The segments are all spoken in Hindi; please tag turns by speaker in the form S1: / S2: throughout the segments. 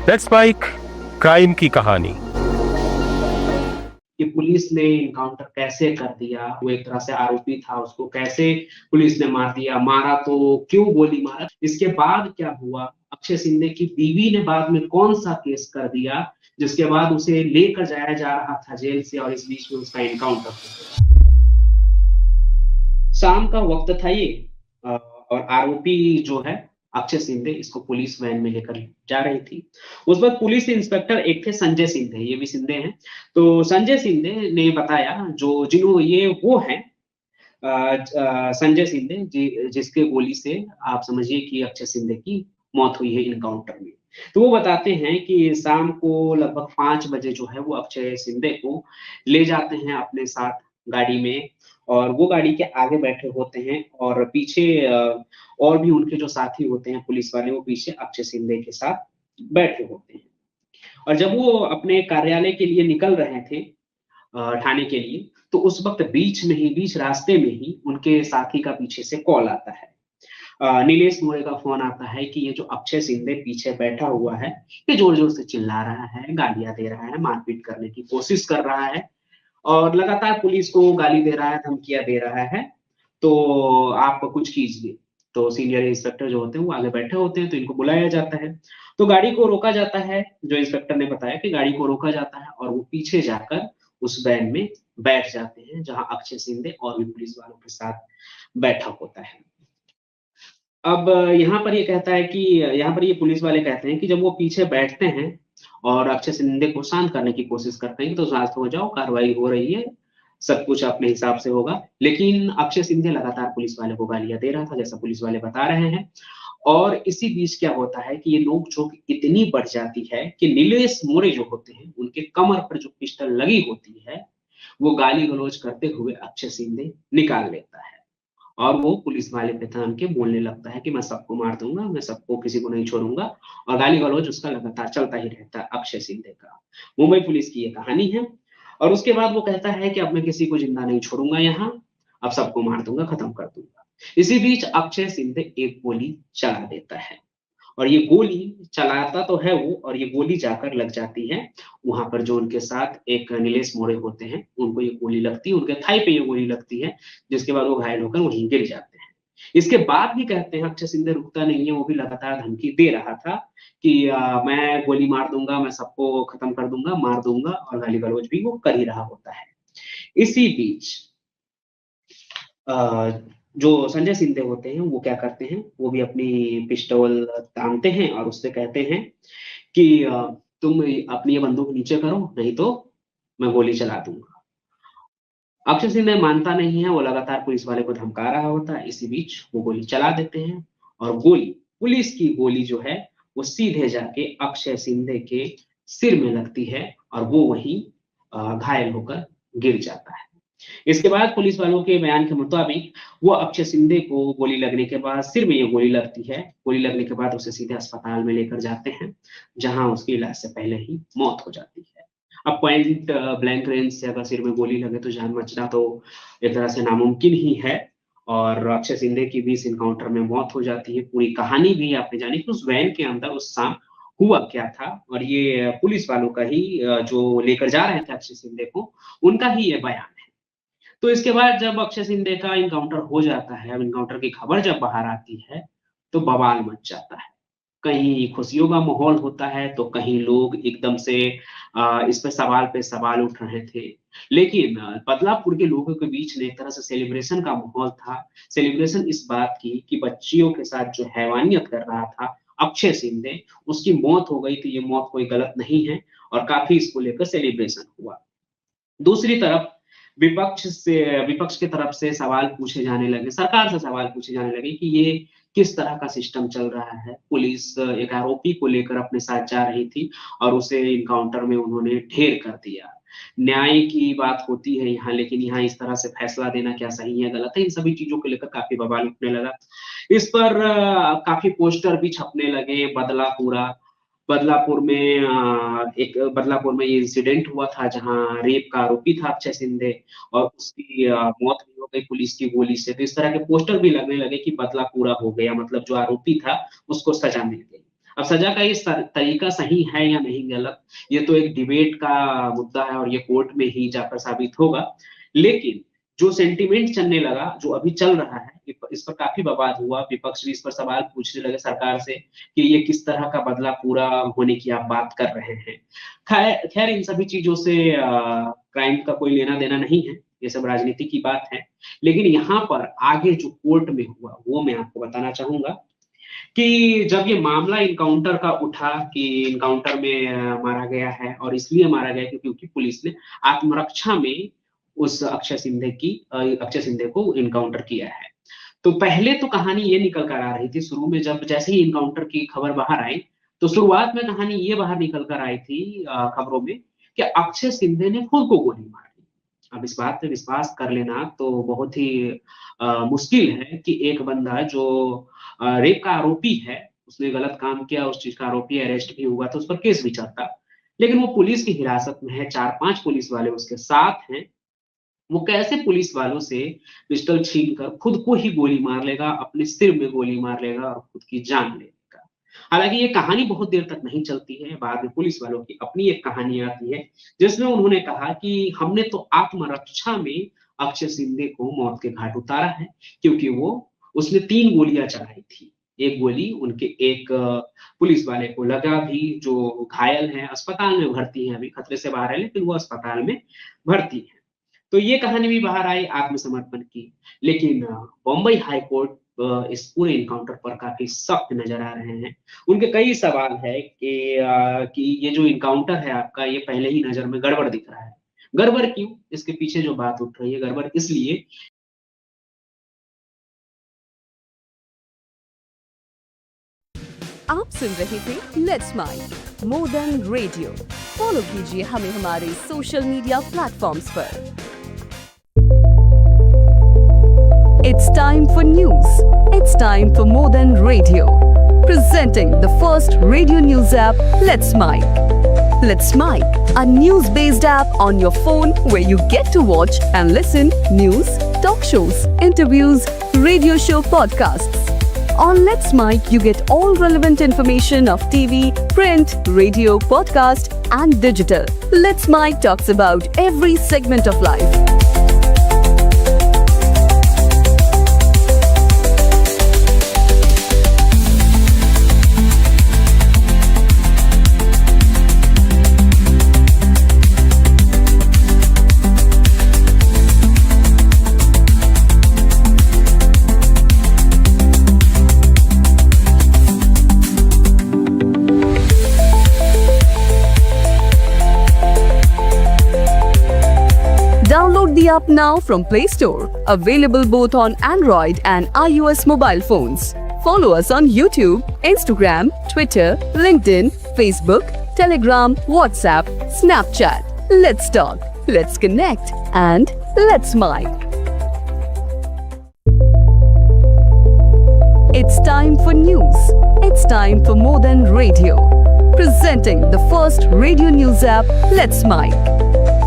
S1: लेट्स बाइक क्राइम की कहानी।
S2: कि पुलिस ने इनकाउंटर कैसे कर दिया, वो एक तरह से आरोपी था, उसको कैसे पुलिस ने मार दिया, मारा तो क्यों गोली मारा, इसके बाद क्या हुआ, अक्षय सिंधे की बीवी ने बाद में कौन सा केस कर दिया जिसके बाद उसे लेकर जाया जा रहा था जेल से और इस बीच में उसका इनकाउंटर हो गया। शाम का वक्त था ये और आरोपी जो है अक्षय सिंधे इसको पुलिस वैन में लेकर जा रही थी। उस वक्त पुलिस इंस्पेक्टर एक थे संजय सिंधे, ये भी सिंधे हैं। तो संजय सिंधे ने बताया जो जिन्हों ये वो हैं संजय सिंधे जिसके गोली से आप समझिए कि अक्षय सिंधे की मौत हुई है इनकाउंटर में। तो वो बताते हैं कि शाम को लगभग 5 बजे जो है वो अक्षय सिंधे को ले जाते हैं अपने साथ गाड़ी में और वो गाड़ी के आगे बैठे होते हैं और पीछे और भी उनके जो साथी होते हैं पुलिस वाले वो पीछे अक्षय सिंधे के साथ बैठे होते हैं। और जब वो अपने कार्यालय के लिए निकल रहे थे ठाणे के लिए, तो उस वक्त बीच रास्ते में ही उनके साथी का पीछे से कॉल आता है। नीलेश मोरे का फोन आता है कि ये जो अक्षय सिंधे पीछे बैठा हुआ है, ये जोर-जोर से चिल्ला रहा है, गालियाँ दे रहा है, मारपीट करने की कोशिश कर रहा है और लगातार पुलिस को गाली दे रहा है, धमकियाँ दे रहा है, तो आप कुछ कीजिए। तो सीनियर इंस्पेक्टर जो होते हैं वो आगे बैठे होते हैं, तो इनको बुलाया जाता है। तो गाड़ी को रोका जाता है, जो इंस्पेक्टर ने बताया कि गाड़ी को रोका जाता है और वो पीछे जाकर उस वैन में बैठ जाते हैं, जहाँ अक्षय सिंधे और भी पुलिस वालों के साथ बैठा होता है। अब यहाँ पर ये कहता है कि यहाँ पर ये पुलिस वाले कहते हैं कि जब वो पीछे बैठते हैं और अक्षय सिंधे को शांत करने की कोशिश करते हैं कि तो शांत हो जाओ, कार्रवाई हो रही है, सब कुछ अपने हिसाब से होगा। लेकिन अक्षय सिंधे लगातार पुलिस वाले को गालियाँ दे रहा था, जैसा पुलिस वाले बता रहे हैं। और इसी बीच क्या होता है कि ये नोक-झोंक इतनी बढ़ जाती है कि नीलेश मोरे जो होते हैं, उनके कमर पर जो पिस्टल लगी होती है, वो गाली-गलौज करते हुए अक्षय सिंधे निकाल लेता है। और वो पुलिस वाले पे तान के बोलने लगता है कि मैं सबको मार दूँगा, मैं सबको किसी को नहीं छोड़ूँगा और गाली-गलौज उसका लगातार चलता ही रहता है अक्षय सिंधे का। मुंबई पुलिस की ये कहानी है और उसके बाद वो कहता है कि अब मैं किसी को जिंदा नहीं छोड़ूँगा यहाँ, अब सबको मार दूँगा, खत्म कर दूँगा। इसी बीच अक्षय सिंधे एक गोली चला देता है। और ये गोली चलाता तो है वो और ये गोली जाकर लग जाती है वहाँ पर जो उनके साथ एक नीलेश मोरे होते हैं, उनको ये गोली लगती है, उनके थाई पे ये गोली लगती है, जिसके बाद वो घायल होकर वहीं गिर जाते हैं। इसके बाद भी कहते हैं अक्षय सिंधे रुकता नहीं है, वो भी लगातार धमकी दे रहा था कि मैं गोली मार दूँगा, मैं सबको खत्म कर दूँगा, मार दूँगा और गाली-गलौज भी वो कर ही रहा होता है। इसी बीच अ, जो संजय शिंदे होते हैं, वो क्या करते हैं, वो भी अपनी पिस्टल तानते हैं और उससे कहते हैं कि तुम अपनी ये बंदूक नीचे करो, नहीं तो मैं गोली चला दूँगा। अक्षय सिंह मानता नहीं है, वो लगातार पुलिस वाले को धमका रहा होता है, इसी बीच वो गोली चला देते हैं और गोली पुलिस की गोली जो है, वो सीधे जाके अक्षय सिंधे के सिर में लगती है और वो वहीं घायल होकर गिर जाता है। इसके बाद पुलिस वालों के बयान के मुताबिक वो अक्षय सिंधे को गोली लगने के बाद सिर में ये गोली लगती है। गोली लगने के बाद उसे सीधे अस्पताल में लेकर जाते हैं, जहाँ उसकी इलाज से पहले ही मौत हो जाती है। अब पॉइंट ब्लैंक रेंज से अगर सिर में गोली लगे तो जान बचना तो एक तरह से नामुमकिन ही है और अक्षय सिंधे की भी इस एनकाउंटर में मौत हो जाती है। पूरी कहानी भी आपने जानी कि उस वैन के अंदर उस शाम हुआ क्या था और ये पुलिस वालों का ही जो लेकर जा रहे थे अक्षय सिंधे को, उनका ही ये बयान है। तो इसके बाद जब अक्षय सिंधे का एनकाउंटर हो जाता है, अब एनकाउंटर की खबर जब बाहर आती है, तो बवाल मच जाता है। कहीं खुशियों का माहौल होता है, तो कहीं लोग एकदम से इस पे सवाल उठ रहे थे। लेकिन बदलापुर के लोगों के बीच में एक तरह से सेलिब्रेशन का माहौल था। सेलिब्रेशन इस बात की कि बच्चियों के साथ जो हैवानियत कर रहा था अक्षय सिंधे, उसकी मौत हो गई, तो ये मौत कोई गलत नहीं है और काफ़ी इसको लेकर सेलिब्रेशन हुआ। दूसरी तरफ विपक्ष की तरफ से सवाल पूछे जाने लगे, सरकार से सवाल पूछे जाने लगे कि ये किस तरह का सिस्टम चल रहा है। पुलिस एक आरोपी को लेकर अपने साथ जा रही थी और उसे एनकाउंटर में उन्होंने ढेर कर दिया। न्याय की बात होती है यहाँ, लेकिन यहाँ इस तरह से फैसला देना क्या सही है, गलत है, इन सभी चीज़ों को लेकर काफ़ी बवाल उठने लगा। इस पर काफ़ी पोस्टर भी छपने लगे, बदलापुर में ये इंसिडेंट हुआ था जहाँ रेप का आरोपी था अक्षय सिंधे और उसकी मौत भी हो गई पुलिस की गोली से। तो इस तरह के पोस्टर भी लगने लगे कि बदला पूरा हो गया, मतलब जो आरोपी था उसको सजा मिल गई। अब सजा का ये तरीका सही है या नहीं गलत, ये तो एक डिबेट का मुद्दा है और ये कोर्ट में ही जाकर साबित होगा। लेकिन जो सेंटिमेंट चलने लगा, जो अभी चल रहा है, इस पर काफ़ी बवाल हुआ, विपक्ष भी इस पर सवाल पूछने लगे सरकार से कि ये किस तरह का बदला पूरा होने की आप बात कर रहे हैं। खैर इन सभी चीज़ों से क्राइम का कोई लेना-देना नहीं है, ये सब राजनीति की बात है। लेकिन यहाँ पर आगे जो कोर्ट में हुआ, वो मैं आपको बताना चाहूँगा कि जब ये मामला एनकाउंटर का उठा कि एनकाउंटर में मारा गया है और इसलिए मारा गया क्योंकि पुलिस ने आत्मरक्षा में उस अक्षय सिंधे को एनकाउंटर किया है। तो पहले तो कहानी ये निकल कर आ रही थी शुरू में, जब जैसे ही एनकाउंटर की खबर बाहर आई, तो शुरुआत में कहानी ये बाहर निकल कर आई थी खबरों में कि अक्षय सिंधे ने खुद को गोली मार दी। अब इस बात पे विश्वास कर लेना तो बहुत ही मुश्किल है कि एक बंदा जो रेप का आरोपी है, उसने गलत काम किया, उस चीज का आरोपी अरेस्ट भी हुआ, तो उस पर केस भी चलता। लेकिन वो पुलिस की हिरासत में है, 4-5 पुलिस वाले उसके साथ हैं, वो कैसे पुलिस वालों से पिस्टल छीनकर खुद को ही गोली मार लेगा, अपने सिर में गोली मार लेगा और खुद की जान ले लेगा। हालांकि ये कहानी बहुत देर तक नहीं चलती है, बाद में पुलिस वालों की अपनी एक कहानी आती है, जिसमें उन्होंने कहा कि हमने तो आत्मरक्षा में अक्षय सिंधे को मौत के घाट उतारा है, क्योंकि उसने 3 गोलियां चलाई थी। एक गोली उनके एक पुलिस वाले को लगा भी, जो घायल है, अस्पताल में भर्ती है, अभी खतरे से बाहर है, लेकिन वो अस्पताल में भर्ती है। तो ये कहानी भी बाहर आई आत्मसमर्पण की। लेकिन बॉम्बे हाई कोर्ट इस पूरे एनकाउंटर पर काफी सख्त नजर आ रहे हैं। उनके कई सवाल है कि ये जो एनकाउंटर है आपका, ये पहले ही नजर में गड़बड़ दिख रहा है। गड़बड़ क्यों? इसके पीछे जो बात उठ रही है, गड़बड़ इसलिए
S3: आप सुन रहे थे let's mind more than radio. Follow कीजिए हमें हमारे सोशल मीडिया प्लेटफॉर्म्स पर। It's time for news. It's time for more than radio. Presenting the first radio news app, Let's Mic. Let's Mic, a news-based app on your phone where you get to watch and listen news, talk shows, interviews, radio show podcasts. On Let's Mic, you get all relevant information of TV, print, radio, podcast, and digital. Let's Mic talks about every segment of life. Download the app now from Play Store. Available both on Android and iOS mobile phones. Follow us on YouTube, Instagram, Twitter, LinkedIn, Facebook, Telegram, WhatsApp, Snapchat. Let's talk, let's connect, and let's mic. It's time for news. It's time for more than radio. Presenting the first radio news app, Let's Mic.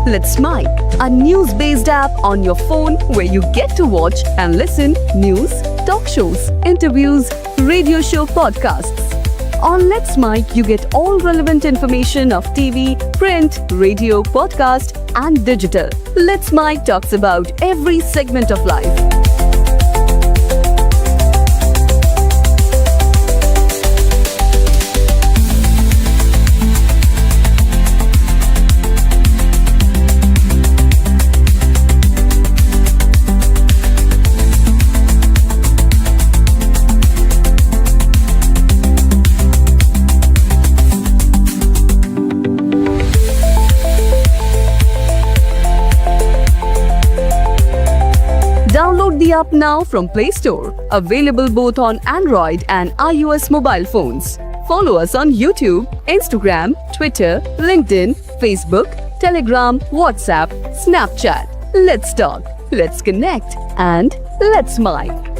S3: Let's Mic, a news-based app on your phone where you get to watch and listen news, talk shows, interviews, radio show podcasts. On Let's Mic, you get all relevant information of TV, print, radio, podcast, and digital. Let's Mic talks about every segment of life. Download the app now from Play Store. Available both on Android and iOS mobile phones. Follow us on YouTube, Instagram, Twitter, LinkedIn, Facebook, Telegram, WhatsApp, Snapchat. Let's talk, let's connect, and let's mic.